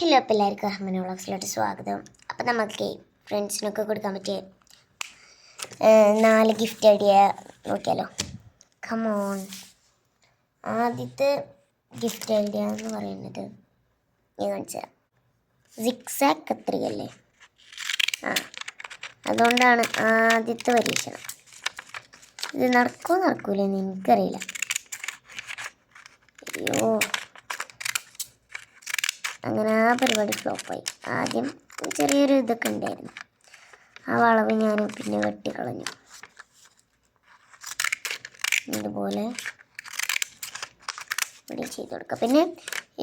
Hello അപ്പോൾ എല്ലാവർക്കും അഹമ്മദ് വ്ളോഗ്സിലോട്ട് സ്വാഗതം. അപ്പോൾ നമുക്ക് ഫ്രണ്ട്സിനൊക്കെ കൊടുക്കാൻ പറ്റിയ 4 ഗിഫ്റ്റ് ഐഡിയ നോക്കിയാലോ. കമോൺ. ആദ്യത്തെ ഗിഫ്റ്റ് ഐഡിയ എന്ന് പറയുന്നത് ഞാൻ കാണിച്ചു തരാം. സിക്സാക് കത്രികല്ലേ, അതുകൊണ്ടാണ് ആദ്യത്തെ പരീക്ഷണം. ഇത് നടക്കൂലെന്ന് എനിക്കറിയില്ല. അയ്യോ, അങ്ങനെ ആ പരിപാടി ഫ്ലോപ്പായി. ആദ്യം ചെറിയൊരു ഇതൊക്കെ ഉണ്ടായിരുന്നു. ആ വളവ് ഞാൻ പിന്നെ വെട്ടിക്കളഞ്ഞു. ഇതുപോലെ ഇവിടെ ചെയ്ത് കൊടുക്കുക. പിന്നെ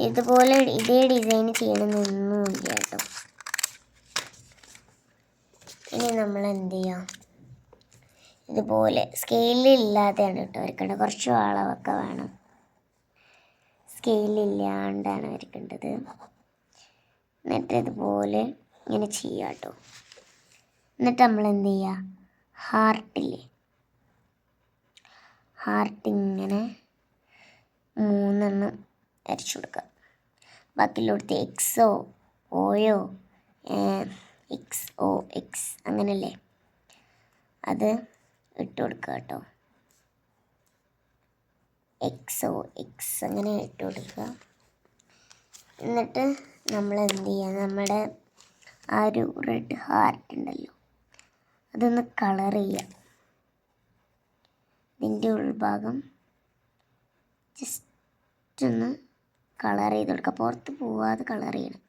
ഇതുപോലെ ഇതേ ഡിസൈൻ ചെയ്യണമെന്നൊന്നുമില്ല കേട്ടോ. ഇനി നമ്മൾ എന്ത് ചെയ്യാം, ഇതുപോലെ സ്കെയിലില്ലാതെയാണ് കേട്ടോ വരക്കേണ്ടത്. കുറച്ച് വളവൊക്കെ വേണം. സ്കെയിലില്ലാണ്ടാണ് വരയ്ക്കേണ്ടത്. എന്നിട്ട് ഇതുപോലെ ഇങ്ങനെ ചെയ്യാം കേട്ടോ. എന്നിട്ട് നമ്മൾ എന്ത് ചെയ്യുക, ഹാർട്ടില്ലേ, ഹാർട്ട് ഇങ്ങനെ 3 വരച്ചു കൊടുക്കുക. ബാക്കിയുള്ളടത്ത് എക്സോ ഓയോ എക്സ് അങ്ങനല്ലേ, അത് ഇട്ട് കൊടുക്കുക കേട്ടോ. എക്സ് അങ്ങനെ ഇട്ട് കൊടുക്കുക. എന്നിട്ട് നമ്മൾ എന്ത് ചെയ്യുക, നമ്മുടെ ആ ഒരു റെഡ് ഹാർട്ട് ഉണ്ടല്ലോ, അതൊന്ന് കളർ ചെയ്യുക. ഇതിൻ്റെ ഉൾഭാഗം ജസ്റ്റ് ഒന്ന് കളർ ചെയ്ത് കൊടുക്കുക. പുറത്ത് പോവാതെ കളർ ചെയ്യണം.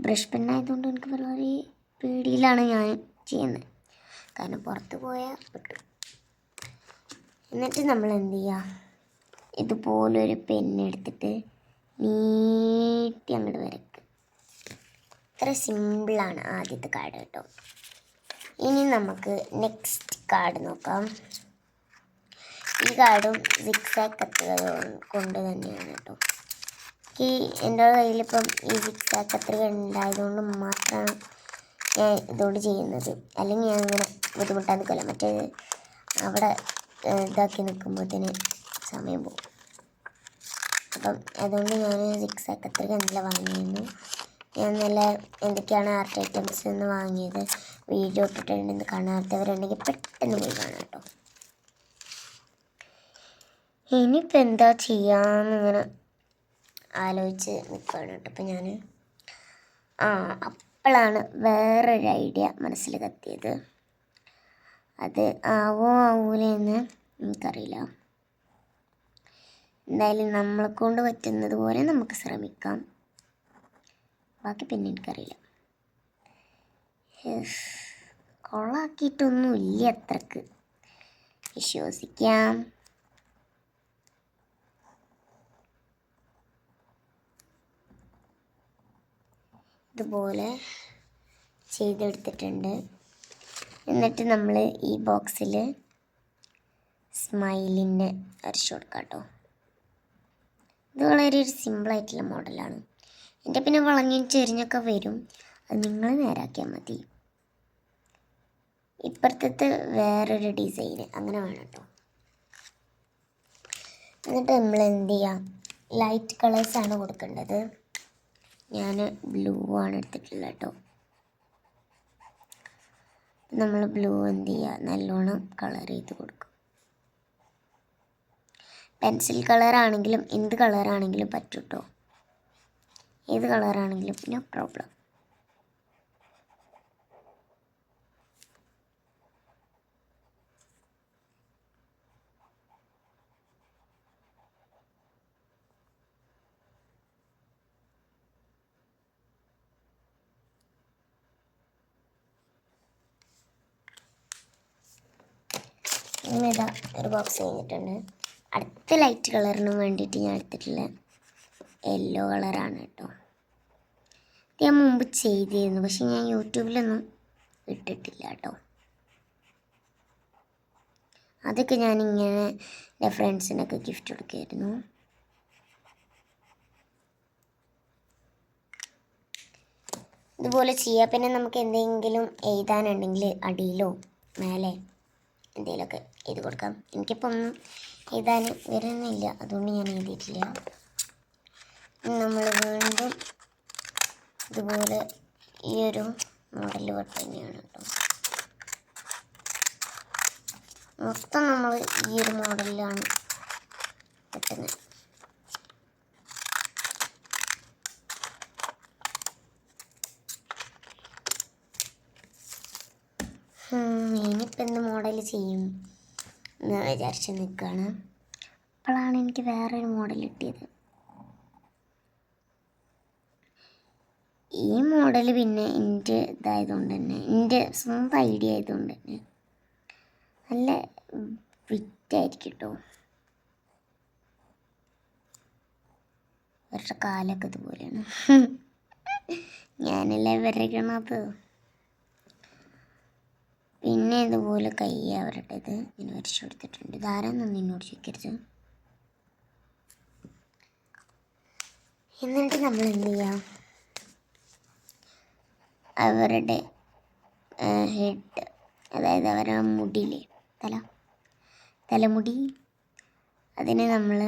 ബ്രഷ് പെണ്ണായതുകൊണ്ട് എനിക്ക് വളരെ പേടിയിലാണ് ഞാൻ ചെയ്യുന്നത്, കാരണം പുറത്ത് പോയാൽ കിട്ടും. എന്നിട്ട് നമ്മൾ എന്ത് ചെയ്യുക, ഇതുപോലൊരു പെന്നെടുത്തിട്ട് നീട്ടി അങ്ങോട്ട് വരയ്ക്കുക. ഇത്ര സിമ്പിളാണ് ആദ്യത്തെ കാർഡ് കേട്ടോ. ഇനി നമുക്ക് നെക്സ്റ്റ് കാർഡ് നോക്കാം. ഈ കാർഡും സിക്സാക് കത്രിക കൊണ്ട് തന്നെയാണ് കേട്ടോ. എൻ്റെ കയ്യിലിപ്പം ഈ സിക്സാക് കത്രിക ഉണ്ടായതുകൊണ്ട് മാത്രമാണ് ഞാൻ ഇതുകൊണ്ട് ചെയ്യുന്നത്. അല്ലെങ്കിൽ ഞാൻ ഇങ്ങനെ ബുദ്ധിമുട്ടാൻ നിൽക്കില്ല. മറ്റേത് അവിടെ ഇതാക്കി നിൽക്കുമ്പോഴത്തേന് സമയം പോകും. അപ്പം അതുകൊണ്ട് ഞാൻ സിക്സാക് കത്രിക ഇന്നലെ വാങ്ങിയിരുന്നു. ഞാൻ ഇന്നലെ എന്തൊക്കെയാണ് ആർട്ട് ഐറ്റംസ് എന്ന് വാങ്ങിയത് വീഡിയോ ഇട്ടിട്ടുണ്ടെന്ന് കാണാത്തവരുണ്ടെങ്കിൽ പെട്ടെന്ന് പോയി കാണാം കേട്ടോ. ഇനിയിപ്പോൾ എന്താ ചെയ്യാമെന്നിങ്ങനെ ആലോചിച്ച് നിൽക്കുകയാണ് കേട്ടോ. അപ്പം ഞാൻ അപ്പോഴാണ് വേറൊരു ഐഡിയ മനസ്സിൽ കത്തിയത്. അത് ആവൂലെന്ന് എനിക്കറിയില്ല. എന്തായാലും നമ്മളെ കൊണ്ട് പറ്റുന്നത് പോലെ നമുക്ക് ശ്രമിക്കാം. ബാക്കി പിന്നെ എനിക്കറിയില്ല. കൊള്ളാക്കിയിട്ടൊന്നും ഇല്ല അത്രക്ക്, വിശ്വസിക്കാം. ഇതുപോലെ ചെയ്തെടുത്തിട്ടുണ്ട്. എന്നിട്ട് നമ്മൾ ഈ ബോക്സിൽ സ്മൈലിനെ വരച്ചു കൊടുക്കാം കേട്ടോ. ഇത് വളരെ ഒരു സിമ്പിളായിട്ടുള്ള മോഡലാണ്. എൻ്റെ പിന്നെ വളഞ്ഞും ചെരിഞ്ഞൊക്കെ വരും, അത് നിങ്ങൾ നേരാക്കിയാൽ മതി. ഇപ്പുറത്തെ വേറൊരു ഡിസൈന് അങ്ങനെ വേണം കേട്ടോ. എന്നിട്ട് നമ്മൾ എന്ത് ചെയ്യാം, ലൈറ്റ് കളേഴ്സാണ് കൊടുക്കേണ്ടത്. ഞാൻ ബ്ലൂ ആണ് എടുത്തിട്ടുള്ളത് കേട്ടോ. നമ്മൾ ബ്ലൂ എന്ത് ചെയ്യുക, നല്ലോണം കളർ ചെയ്ത് കൊടുക്കും. പെൻസിൽ കളറാണെങ്കിലും എന്ത് കളറാണെങ്കിലും പറ്റും കേട്ടോ. ഏത് കളറാണെങ്കിലും നോ പ്രോബ്ലം. ഇങ്ങനെ ഇതാ ഒരു ബോക്സ് കഴിഞ്ഞിട്ടുണ്ട്. അടുത്ത ലൈറ്റ് കളറിന് വേണ്ടിയിട്ട് ഞാൻ എടുത്തിട്ടുള്ള യെല്ലോ കളറാണ് കേട്ടോ. ഇത് ഞാൻ മുമ്പ് ചെയ്തിരുന്നു, പക്ഷെ ഞാൻ യൂട്യൂബിലൊന്നും ഇട്ടിട്ടില്ല കേട്ടോ. അതൊക്കെ ഞാനിങ്ങനെ എൻ്റെ ഫ്രണ്ട്സിനൊക്കെ ഗിഫ്റ്റ് കൊടുക്കുമായിരുന്നു. ഇതുപോലെ ചെയ്യുക. പിന്നെ നമുക്ക് എന്തെങ്കിലും എഴുതാനുണ്ടെങ്കിൽ അടിയിലോ മേലെ എന്തെങ്കിലുമൊക്കെ എഴുതി കൊടുക്കാം. എനിക്കിപ്പം ഒന്നും എഴുതാൻ വരുന്നില്ല, അതുകൊണ്ട് ഞാൻ എഴുതിയിട്ടില്ല. നമ്മൾ വീണ്ടും ഇതുപോലെ ഈ ഒരു മോഡൽ വെട്ട് തന്നെയാണ് കേട്ടോ. മൊത്തം നമ്മൾ ഈ ഒരു മോഡലിലാണ് വെട്ടുന്നത്. ഇനിയിപ്പോൾ എന്ത് മോഡൽ ചെയ്യും എന്ന് വിചാരിച്ച് നിൽക്കുകയാണ്. അപ്പോഴാണ് എനിക്ക് വേറൊരു മോഡൽ കിട്ടിയത്. ഈ മോഡൽ പിന്നെ എൻ്റെ ഇതായതുകൊണ്ട് തന്നെ, എൻ്റെ സ്വന്തം ഐഡിയ ആയതുകൊണ്ട് തന്നെ നല്ല ഫിറ്റായിരിക്കും കേട്ടോ. അവരുടെ കാലൊക്കെ ഇതുപോലെയാണ്. ഞാനല്ലേ വരയ്ക്കണത്. പിന്നെ ഇതുപോലെ കൈ അവരുടേത് ഇങ്ങനെ വരച്ചു കൊടുത്തിട്ടുണ്ട്. ഇതാരെന്നൊന്നും എന്നോട് ചോദിക്കരുത്. എന്നിട്ട് നമ്മൾ എന്ത് ചെയ്യാം, അവരുടെ ഹെഡ്, അതായത് അവരുടെ മുടിയിലെ തലമുടി, അതിന് നമ്മൾ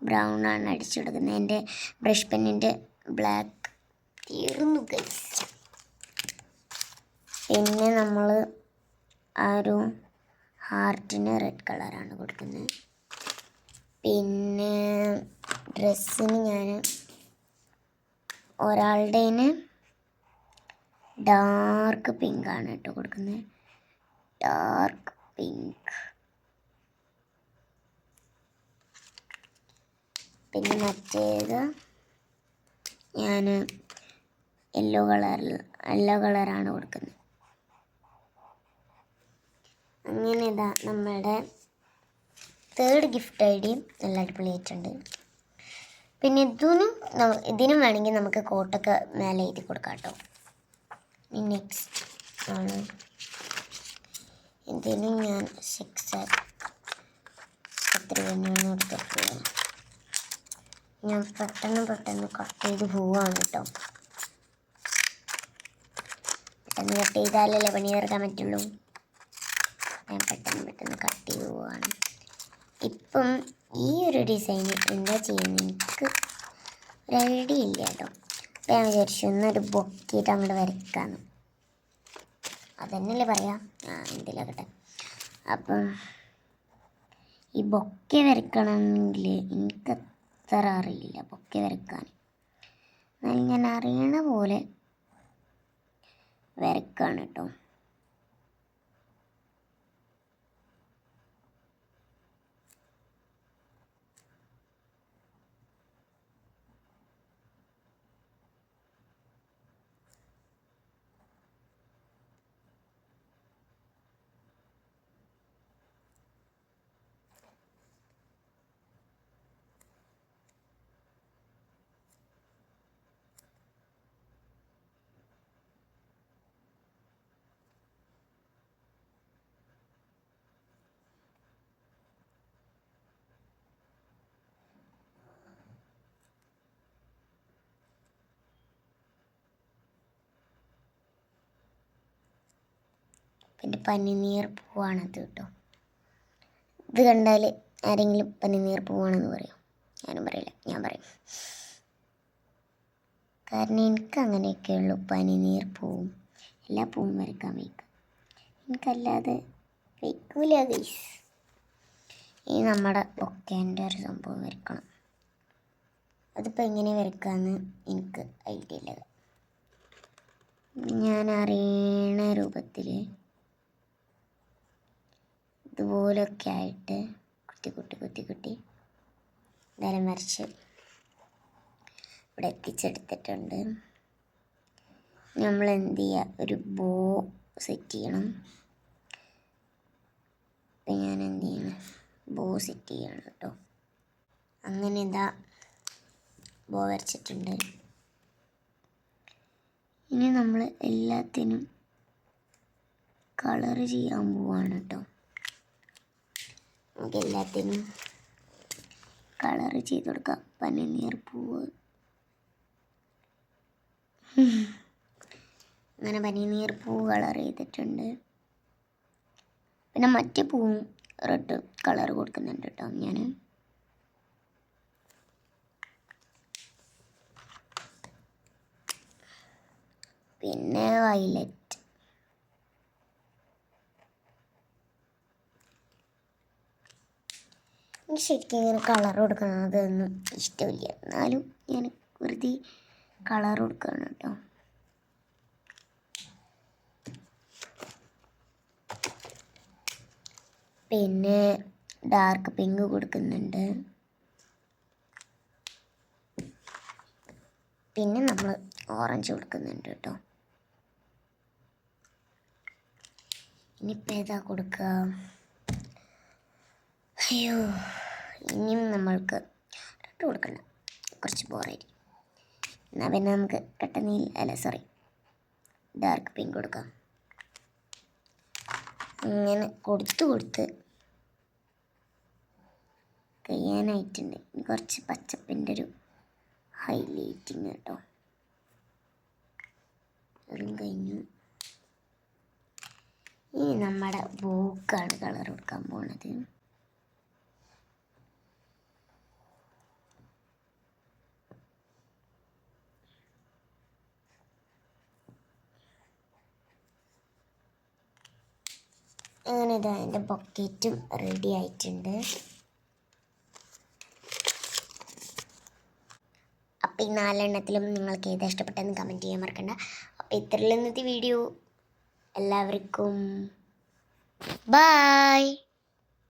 ബ്രൗൺ ആണ് അടിച്ചു കൊടുക്കുന്നത്. എൻ്റെ ബ്രഷ് പെന്നിൻ്റെ ബ്ലാക്ക് തീർന്നു ഗൈസ്. പിന്നെ നമ്മൾ ആ ഒരു ഹാർട്ടിന് റെഡ് കളറാണ് കൊടുക്കുന്നത്. പിന്നെ ഡ്രസ്സിന് ഞാൻ ഒരാളുടേന് ഡാർക്ക് പിങ്കാണ് കേട്ടോ കൊടുക്കുന്നത്. Dark pink. പിന്നെ മറ്റേത് ഞാൻ യെല്ലോ കളറാണ് കൊടുക്കുന്നത്. അങ്ങനെ ഇതാ നമ്മുടെ തേർഡ് ഗിഫ്റ്റ് ഐഡിയ നല്ല അടിപൊളിയായിട്ടുണ്ട്. പിന്നെ ഇതിനും വേണമെങ്കിൽ നമുക്ക് കോട്ടൊക്കെ മേലെ എഴുതി കൊടുക്കാം കേട്ടോ. നെക്സ്റ്റ് ആണ് ഇതിനും ഞാൻ 6 തന്നെയാണ് കൊടുത്തിട്ടുള്ളത്. ഞാൻ പെട്ടെന്ന് കട്ട് ചെയ്ത് പോവാണ് കേട്ടോ. പെട്ടെന്ന് കട്ട് ചെയ്താലല്ലേ പണി തീർക്കാൻ പറ്റുള്ളൂ. ഞാൻ പെട്ടെന്ന് കട്ട് ചെയ്ത് പോവാണ്. ഇപ്പം ഈ ഒരു ഡിസൈന് എന്താ ചെയ്യുന്നത് എനിക്ക് ഒരു ഐഡിയ ഇല്ല കേട്ടോ. അപ്പം ഞാൻ വിചാരിച്ചു എന്നൊരു ബൊക്കിയിട്ട് അങ്ങോട്ട് വരയ്ക്കാമെന്ന്. അതന്നെയല്ലേ പറയാം, എന്തിലാകട്ടെ. അപ്പം ഈ ബൊക്കെ വരയ്ക്കണമെങ്കിൽ എനിക്ക് അത്ര അറിയില്ല ബൊക്കെ വരയ്ക്കാൻ. എന്നാൽ ഞാൻ അറിയണ പോലെ വരയ്ക്കാണ് കേട്ടോ. പിന്നെ പനിനീർ പൂവാണത് കേട്ടോ. ഇത് കണ്ടാൽ ആരെങ്കിലും പനിനീർ പൂവാണെന്ന് പറയും? ഞാനും പറയില്ല, ഞാൻ പറയും. കാരണം എനിക്ക് അങ്ങനെയൊക്കെ ഉള്ളൂ. പനിനീർ പൂവും എല്ലാ പൂവും വരയ്ക്കാൻ വയ്ക്കും. എനിക്കല്ലാതെ വയ്ക്കൂല ഗൈസ്. ഈ നമ്മുടെ ബൊക്കേൻ്റെ ഒരു സംഭവം വരയ്ക്കണം. അതിപ്പോൾ എങ്ങനെ വരയ്ക്കാമെന്ന് എനിക്ക് ഐഡിയ ഇല്ല. ഞാൻ അറിയണ രൂപത്തിൽ ഇതുപോലൊക്കെ ആയിട്ട് കുത്തി നേരം വരച്ച് ഇവിടെ എത്തിച്ചെടുത്തിട്ടുണ്ട്. നമ്മൾ എന്ത് ചെയ്യുക, ഒരു ബോ സെറ്റ് ചെയ്യണം. അപ്പം ഞാൻ എന്ത് ചെയ്യണം, ബോ സെറ്റ് ചെയ്യണം കേട്ടോ. അങ്ങനെ ഇതാ ബോ വരച്ചിട്ടുണ്ട്. ഇനി നമ്മൾ എല്ലാത്തിനും കളർ ചെയ്യാൻ പോവാണ് കേട്ടോ. നമുക്ക് എല്ലാത്തിനും കളർ ചെയ്ത് കൊടുക്കാം. പനിനീർ പൂവ്, അങ്ങനെ പനിനീർ പൂവ് കളർ ചെയ്തിട്ടുണ്ട്. പിന്നെ മറ്റേ പൂവും റെഡ് കളർ കൊടുക്കുന്നുണ്ട് കേട്ടോ ഞാൻ. പിന്നെ വയലറ്റ്. എനിക്ക് ശരിക്കും ഇങ്ങനെ കളർ കൊടുക്കുന്നതൊന്നും ഇഷ്ടമില്ല, എന്നാലും ഞാൻ വെറുതെ കളർ കൊടുക്കുകയാണ് കേട്ടോ. പിന്നെ ഡാർക്ക് പിങ്ക് കൊടുക്കുന്നുണ്ട്. പിന്നെ നമ്മൾ ഓറഞ്ച് കൊടുക്കുന്നുണ്ട് കേട്ടോ. ഇനിയിപ്പോൾ ഏതാ കൊടുക്കുക? അയ്യോ, ഇനിയും നമ്മൾക്ക് റെഡ് കൊടുക്കണ്ട, കുറച്ച് ബോറായിരിക്കും. എന്നാൽ പിന്നെ നമുക്ക് ഡാർക്ക് പിങ്ക് കൊടുക്കാം. ഇങ്ങനെ കൊടുത്ത് കഴിയാനായിട്ടുണ്ട്. ഇനി കുറച്ച് പച്ചപ്പിൻ്റെ ഒരു ഹൈലൈറ്റിങ് കേട്ടോ. അതും കഴിഞ്ഞു. ഇനി നമ്മുടെ ബൂക്കാണ് കളർ കൊടുക്കാൻ പോണത്. അങ്ങനെ ഇതാ എൻ്റെ ബൊക്കറ്റും റെഡി ആയിട്ടുണ്ട്. അപ്പോൾ ഈ 4 എണ്ണത്തിലും നിങ്ങൾക്ക് ഏതാ ഇഷ്ടപ്പെട്ടതെന്ന് കമൻറ്റ് ചെയ്യാൻ മറക്കണ്ട. അപ്പോൾ ഇത്രയുള്ള ഇന്നത്തെ വീഡിയോ. എല്ലാവർക്കും ബൈ.